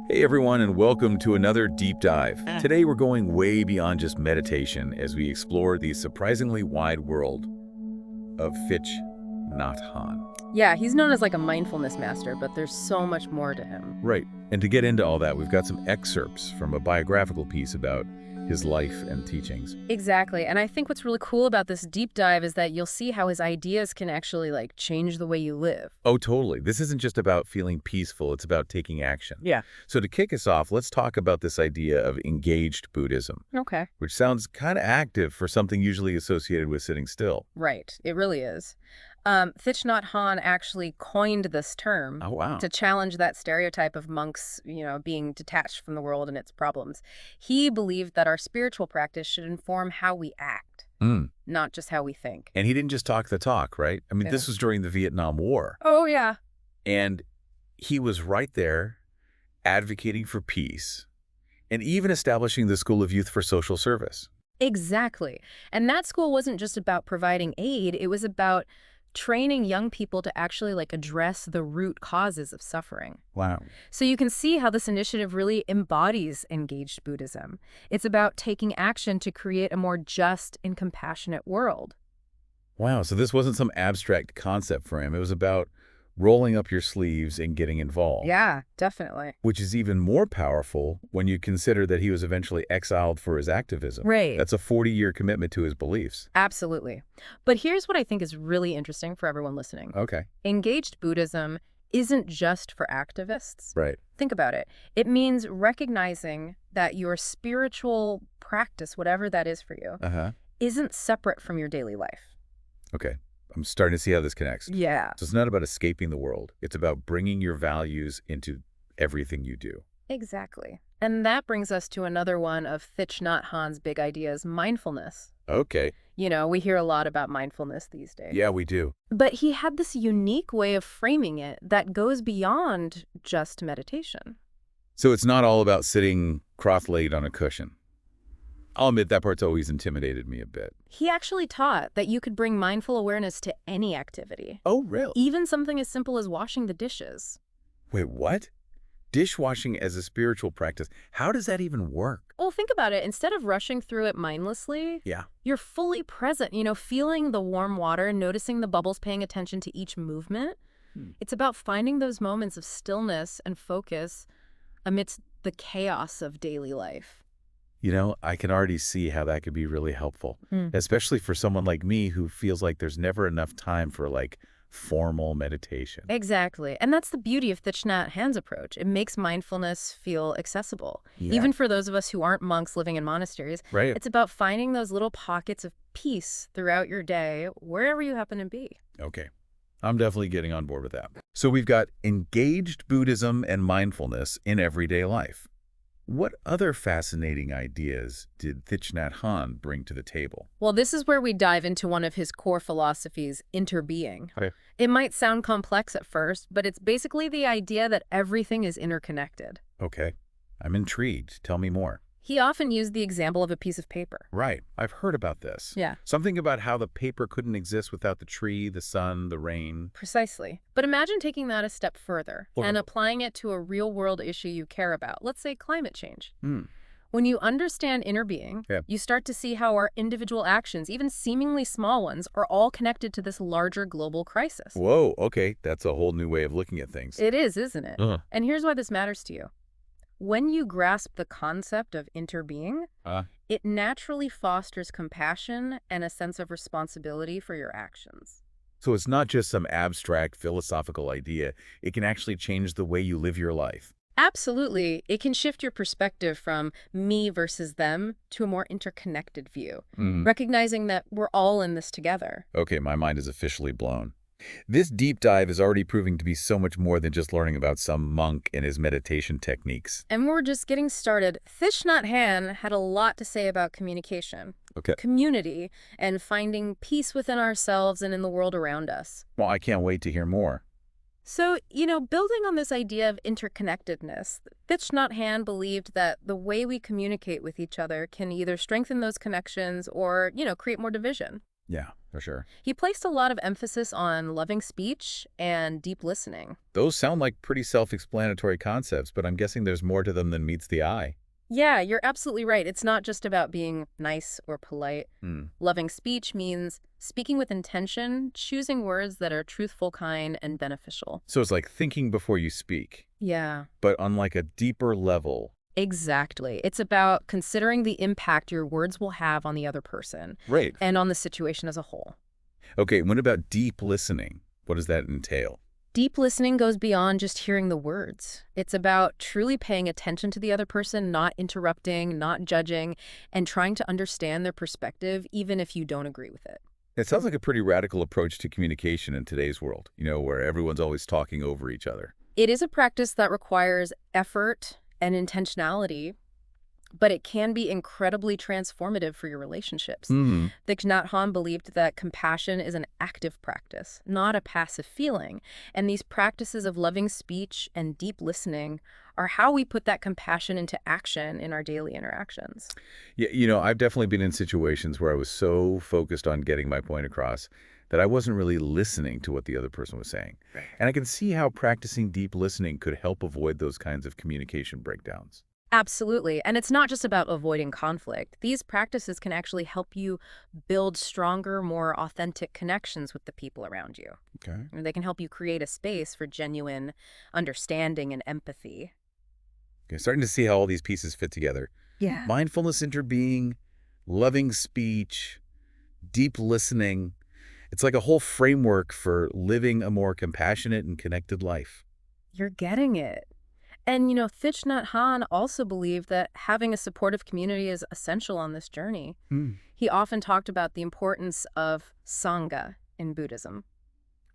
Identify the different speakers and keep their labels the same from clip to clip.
Speaker 1: Hey everyone, and welcome to another deep dive. Today we're going way beyond just meditation as we explore the surprisingly wide world of Thich Nhat Hanh.
Speaker 2: Yeah, he's known as like a mindfulness master, but there's so much more to him.
Speaker 1: Right, and to get into all that, we've got some excerpts from a biographical piece about his life and teachings.
Speaker 2: Exactly. And I think what's really cool about this deep dive is that you'll see how his ideas can actually like change the way you live.
Speaker 1: Oh, totally. This isn't just about feeling peaceful, it's about taking action.
Speaker 2: Yeah.
Speaker 1: So to kick us off, let's talk about this idea of engaged Buddhism,
Speaker 2: Okay.
Speaker 1: which sounds kind of active for something usually associated with sitting still.
Speaker 2: Right. It really is. Thich Nhat Hanh actually coined this term
Speaker 1: Oh, wow.
Speaker 2: to challenge that stereotype of monks, being detached from the world and its problems. He believed that our spiritual practice should inform how we act, not just how we think.
Speaker 1: And he didn't just talk the talk, right? I mean,
Speaker 2: Yeah.
Speaker 1: this was during the Vietnam War.
Speaker 2: Oh, yeah.
Speaker 1: And he was right there advocating for peace and even establishing the School of Youth for Social Service.
Speaker 2: Exactly. And that school wasn't just about providing aid, it was about training young people to actually like address the root causes of suffering.
Speaker 1: Wow.
Speaker 2: So you can see how this initiative really embodies engaged Buddhism. It's about taking action to create a more just and compassionate world.
Speaker 1: Wow. So this wasn't some abstract concept for him. It was about rolling up your sleeves and getting involved.
Speaker 2: Yeah, definitely.
Speaker 1: Which is even more powerful when you consider that he was eventually exiled for his activism.
Speaker 2: Right.
Speaker 1: That's a 40-year commitment to his beliefs.
Speaker 2: Absolutely. But here's what I think is really interesting for everyone listening.
Speaker 1: Okay.
Speaker 2: Engaged Buddhism isn't just for activists.
Speaker 1: Right.
Speaker 2: Think about it. It means recognizing that your spiritual practice, whatever that is for you, isn't separate from your daily life.
Speaker 1: Okay. I'm starting to see how this connects.
Speaker 2: Yeah.
Speaker 1: So it's not about escaping the world. It's about bringing your values into everything you do.
Speaker 2: Exactly. And that brings us to another one of Thich Nhat Hanh's big ideas, mindfulness.
Speaker 1: Okay.
Speaker 2: We hear a lot about mindfulness these days.
Speaker 1: Yeah, we do.
Speaker 2: But he had this unique way of framing it that goes beyond just meditation.
Speaker 1: So it's not all about sitting cross-legged on a cushion. I'll admit that part's always intimidated me a bit.
Speaker 2: He actually taught that you could bring mindful awareness to any activity.
Speaker 1: Oh, really?
Speaker 2: Even something as simple as washing the dishes.
Speaker 1: Wait, what? Dishwashing as a spiritual practice. How does that even work?
Speaker 2: Well, think about it. Instead of rushing through it mindlessly,
Speaker 1: Yeah.
Speaker 2: you're fully present, feeling the warm water, noticing the bubbles, paying attention to each movement. It's about finding those moments of stillness and focus amidst the chaos of daily life.
Speaker 1: I can already see how that could be really helpful, especially for someone like me who feels like there's never enough time for formal meditation.
Speaker 2: Exactly. And that's the beauty of Thich Nhat Hanh's approach. It makes mindfulness feel accessible.
Speaker 1: Yeah.
Speaker 2: Even for those of us who aren't monks living in monasteries,
Speaker 1: Right.
Speaker 2: It's about finding those little pockets of peace throughout your day, wherever you happen to be.
Speaker 1: Okay. I'm definitely getting on board with that. So we've got engaged Buddhism and mindfulness in everyday life. What other fascinating ideas did Thich Nhat Hanh bring to the table?
Speaker 2: Well, this is where we dive into one of his core philosophies, interbeing.
Speaker 1: Okay.
Speaker 2: It might sound complex at first, but it's basically the idea that everything is interconnected.
Speaker 1: Okay. I'm intrigued. Tell me more.
Speaker 2: He often used the example of a piece of paper.
Speaker 1: Right. I've heard about this.
Speaker 2: Yeah.
Speaker 1: Something about how the paper couldn't exist without the tree, the sun, the rain.
Speaker 2: Precisely. But imagine taking that a step further
Speaker 1: Or-
Speaker 2: and applying it to a real-world issue you care about. Let's say climate change.
Speaker 1: Hmm.
Speaker 2: When you understand interbeing,
Speaker 1: Yeah.
Speaker 2: you start to see how our individual actions, even seemingly small ones, are all connected to this larger global crisis.
Speaker 1: Whoa. Okay. That's a whole new way of looking at things.
Speaker 2: It is, isn't it?
Speaker 1: Uh.
Speaker 2: And here's why this matters to you. When you grasp the concept of interbeing, it naturally fosters compassion and a sense of responsibility for your actions.
Speaker 1: So it's not just some abstract philosophical idea. It can actually change the way you live your life.
Speaker 2: Absolutely. It can shift your perspective from me versus them to a more interconnected view, recognizing that we're all in this together.
Speaker 1: Okay, my mind is officially blown. This deep dive is already proving to be so much more than just learning about some monk and his meditation techniques.
Speaker 2: And we're just getting started. Thich Nhat Hanh had a lot to say about communication,
Speaker 1: Okay.
Speaker 2: community, and finding peace within ourselves and in the world around us.
Speaker 1: Well, I can't wait to hear more.
Speaker 2: So, building on this idea of interconnectedness, Thich Nhat Hanh believed that the way we communicate with each other can either strengthen those connections or, create more division.
Speaker 1: Yeah. For sure.
Speaker 2: He placed a lot of emphasis on loving speech and deep listening.
Speaker 1: Those sound like pretty self-explanatory concepts, but I'm guessing there's more to them than meets the eye.
Speaker 2: Yeah, you're absolutely right. It's not just about being nice or polite.
Speaker 1: Hmm.
Speaker 2: Loving speech means speaking with intention, choosing words that are truthful, kind, and beneficial.
Speaker 1: So it's like thinking before you speak,
Speaker 2: Yeah,
Speaker 1: but on like a deeper level.
Speaker 2: exactly. It's about considering the impact your words will have on the other person
Speaker 1: Right.
Speaker 2: and on the situation as a whole.
Speaker 1: Okay, what about deep listening? What does that entail?
Speaker 2: Deep listening goes beyond just hearing the words. It's about truly paying attention to the other person, not interrupting, not judging, and trying to understand their perspective, even if you don't agree with it.
Speaker 1: It sounds like a pretty radical approach to communication in today's world, where everyone's always talking over each other.
Speaker 2: It is a practice that requires effort and intentionality, but it can be incredibly transformative for your relationships.
Speaker 1: Hmm.
Speaker 2: Thich Nhat Hanh believed that compassion is an active practice, not a passive feeling. And these practices of loving speech and deep listening are how we put that compassion into action in our daily interactions.
Speaker 1: Yeah, I've definitely been in situations where I was so focused on getting my point across that I wasn't really listening to what the other person was saying.
Speaker 2: Right.
Speaker 1: And I can see how practicing deep listening could help avoid those kinds of communication breakdowns.
Speaker 2: Absolutely. And it's not just about avoiding conflict. These practices can actually help you build stronger, more authentic connections with the people around you.
Speaker 1: Okay.
Speaker 2: And they can help you create a space for genuine understanding and empathy.
Speaker 1: Okay, starting to see how all these pieces fit together.
Speaker 2: Yeah.
Speaker 1: Mindfulness, interbeing, loving speech, deep listening. It's like a whole framework for living a more compassionate and connected life.
Speaker 2: You're getting it. And, Thich Nhat Hanh also believed that having a supportive community is essential on this journey.
Speaker 1: Hmm.
Speaker 2: He often talked about the importance of Sangha in Buddhism.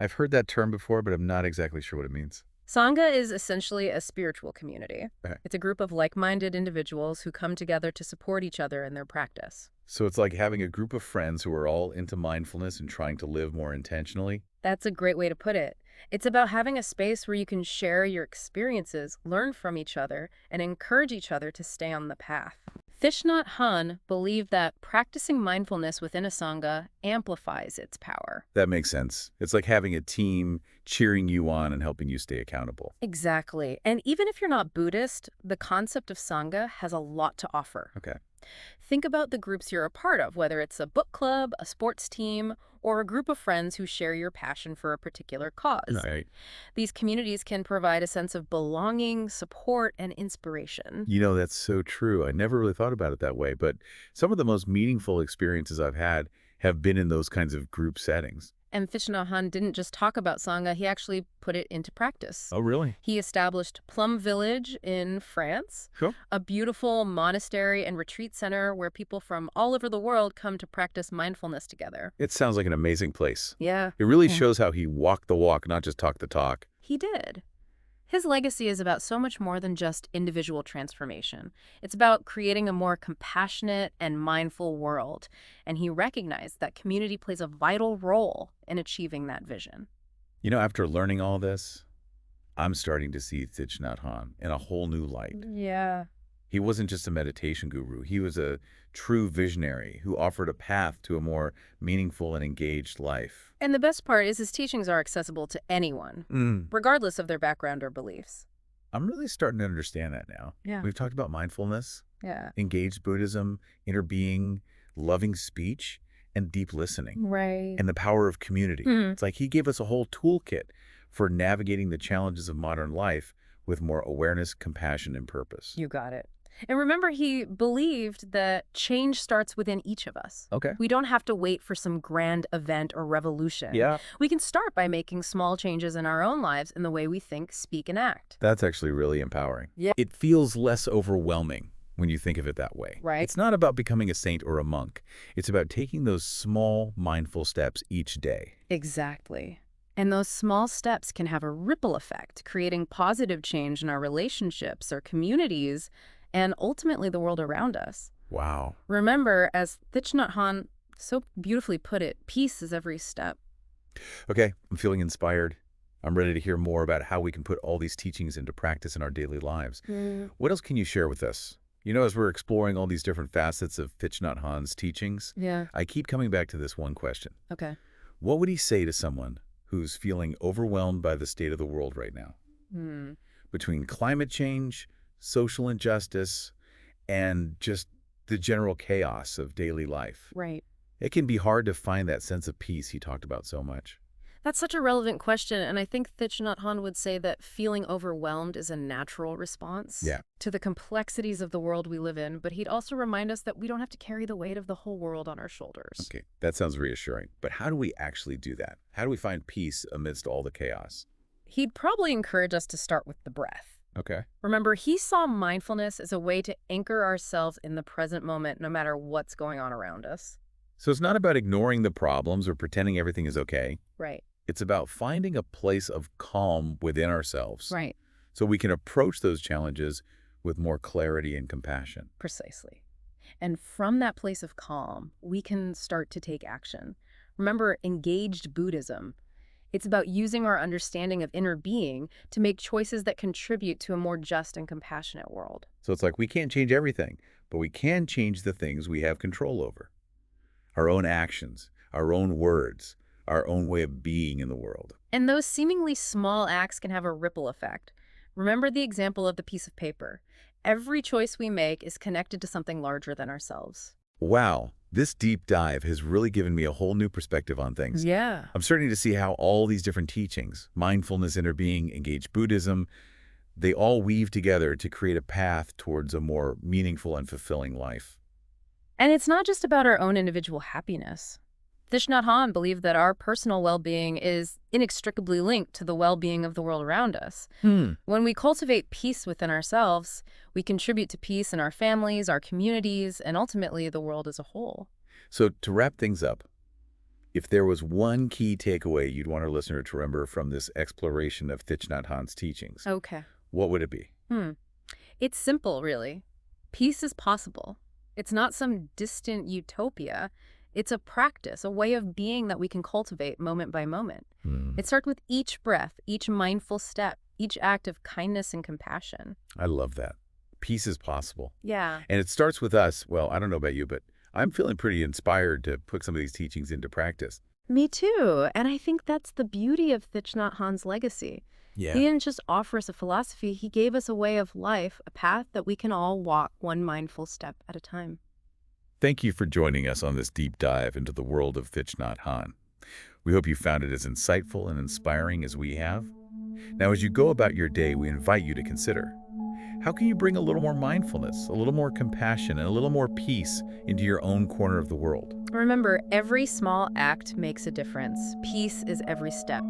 Speaker 1: I've heard that term before, but I'm not exactly sure what it means.
Speaker 2: Sangha is essentially a spiritual community.
Speaker 1: Okay.
Speaker 2: It's a group of like-minded individuals who come together to support each other in their practice.
Speaker 1: So it's like having a group of friends who are all into mindfulness and trying to live more intentionally.
Speaker 2: That's a great way to put it. It's about having a space where you can share your experiences, learn from each other, and encourage each other to stay on the path. Thich Nhat Hanh believed that practicing mindfulness within a Sangha amplifies its power.
Speaker 1: That makes sense. It's like having a team cheering you on and helping you stay accountable.
Speaker 2: Exactly. And even if you're not Buddhist, the concept of Sangha has a lot to offer.
Speaker 1: Okay.
Speaker 2: Think about the groups you're a part of, whether it's a book club, a sports team, or a group of friends who share your passion for a particular cause.
Speaker 1: Right.
Speaker 2: These communities can provide a sense of belonging, support, and inspiration.
Speaker 1: That's so true. I never really thought about it that way, but some of the most meaningful experiences I've had have been in those kinds of group settings.
Speaker 2: And Thich Nhat Hanh didn't just talk about Sangha, he actually put it into practice.
Speaker 1: Oh, really?
Speaker 2: He established Plum Village in France,
Speaker 1: Cool.
Speaker 2: a beautiful monastery and retreat center where people from all over the world come to practice mindfulness together.
Speaker 1: It sounds like an amazing place.
Speaker 2: Yeah.
Speaker 1: It really shows how he walked the walk, not just talked the talk.
Speaker 2: He did. His legacy is about so much more than just individual transformation. It's about creating a more compassionate and mindful world, and he recognized that community plays a vital role in achieving that vision.
Speaker 1: After learning all this, I'm starting to see Thich Nhat Hanh in a whole new light.
Speaker 2: Yeah.
Speaker 1: He wasn't just a meditation guru. He was a true visionary who offered a path to a more meaningful and engaged life.
Speaker 2: And the best part is his teachings are accessible to anyone, regardless of their background or beliefs.
Speaker 1: I'm really starting to understand that now.
Speaker 2: Yeah.
Speaker 1: We've talked about mindfulness,
Speaker 2: Yeah.
Speaker 1: engaged Buddhism, interbeing, loving speech, and deep listening,
Speaker 2: Right.
Speaker 1: and the power of community.
Speaker 2: Mhm.
Speaker 1: It's like he gave us a whole toolkit for navigating the challenges of modern life with more awareness, compassion, and purpose.
Speaker 2: You got it. And remember, he believed that change starts within each of us.
Speaker 1: Okay.
Speaker 2: We don't have to wait for some grand event or revolution.
Speaker 1: Yeah.
Speaker 2: We can start by making small changes in our own lives in the way we think, speak, and act.
Speaker 1: That's actually really empowering.
Speaker 2: Yeah.
Speaker 1: It feels less overwhelming when you think of it that way.
Speaker 2: Right.
Speaker 1: It's not about becoming a saint or a monk. It's about taking those small, mindful steps each day.
Speaker 2: Exactly. And those small steps can have a ripple effect, creating positive change in our relationships, our communities, and ultimately the world around us.
Speaker 1: Wow.
Speaker 2: Remember, as Thich Nhat Hanh so beautifully put it, peace is every step.
Speaker 1: Okay, I'm feeling inspired. I'm ready to hear more about how we can put all these teachings into practice in our daily lives. What else can you share with us? As we're exploring all these different facets of Thich Nhat Hanh's teachings,
Speaker 2: Yeah.
Speaker 1: I keep coming back to this one question.
Speaker 2: Okay.
Speaker 1: What would he say to someone who's feeling overwhelmed by the state of the world right now?
Speaker 2: Hmm.
Speaker 1: Between climate change, social injustice, and just the general chaos of daily life.
Speaker 2: Right.
Speaker 1: It can be hard to find that sense of peace he talked about so much.
Speaker 2: That's such a relevant question, and I think Thich Nhat Hanh would say that feeling overwhelmed is a natural response
Speaker 1: Yeah.
Speaker 2: to the complexities of the world we live in, but he'd also remind us that we don't have to carry the weight of the whole world on our shoulders.
Speaker 1: Okay, that sounds reassuring. But how do we actually do that? How do we find peace amidst all the chaos?
Speaker 2: He'd probably encourage us to start with the breath.
Speaker 1: Okay.
Speaker 2: Remember, he saw mindfulness as a way to anchor ourselves in the present moment no matter what's going on around us.
Speaker 1: So it's not about ignoring the problems or pretending everything is okay.
Speaker 2: Right.
Speaker 1: It's about finding a place of calm within ourselves
Speaker 2: Right.
Speaker 1: so we can approach those challenges with more clarity and compassion.
Speaker 2: Precisely. And from that place of calm, we can start to take action. Remember, engaged Buddhism. It's about using our understanding of inner being to make choices that contribute to a more just and compassionate world.
Speaker 1: So it's like we can't change everything, but we can change the things we have control over. Our own actions, our own words, our own way of being in the world.
Speaker 2: And those seemingly small acts can have a ripple effect. Remember the example of the piece of paper. Every choice we make is connected to something larger than ourselves.
Speaker 1: Wow, this deep dive has really given me a whole new perspective on things.
Speaker 2: Yeah.
Speaker 1: I'm starting to see how all these different teachings, mindfulness, interbeing, engaged Buddhism, they all weave together to create a path towards a more meaningful and fulfilling life.
Speaker 2: And it's not just about our own individual happiness. Thich Nhat Hanh believed that our personal well-being is inextricably linked to the well-being of the world around us. When we cultivate peace within ourselves, we contribute to peace in our families, our communities, and ultimately the world as a whole.
Speaker 1: So to wrap things up, if there was one key takeaway you'd want our listener to remember from this exploration of Thich Nhat Hanh's teachings,
Speaker 2: Okay.
Speaker 1: what would it be?
Speaker 2: It's simple, really. Peace is possible. It's not some distant utopia. It's a practice, a way of being that we can cultivate moment by moment. It starts with each breath, each mindful step, each act of kindness and compassion.
Speaker 1: I love that. Peace is possible.
Speaker 2: Yeah.
Speaker 1: And it starts with us. Well, I don't know about you, but I'm feeling pretty inspired to put some of these teachings into practice.
Speaker 2: Me too. And I think that's the beauty of Thich Nhat Hanh's legacy. He didn't just offer us a philosophy, he gave us a way of life, a path that we can all walk one mindful step at a time.
Speaker 1: Thank you for joining us on this deep dive into the world of Thich Nhat Hanh. We hope you found it as insightful and inspiring as we have. Now, as you go about your day, we invite you to consider, how can you bring a little more mindfulness, a little more compassion, and a little more peace into your own corner of the world?
Speaker 2: Remember, every small act makes a difference. Peace is every step.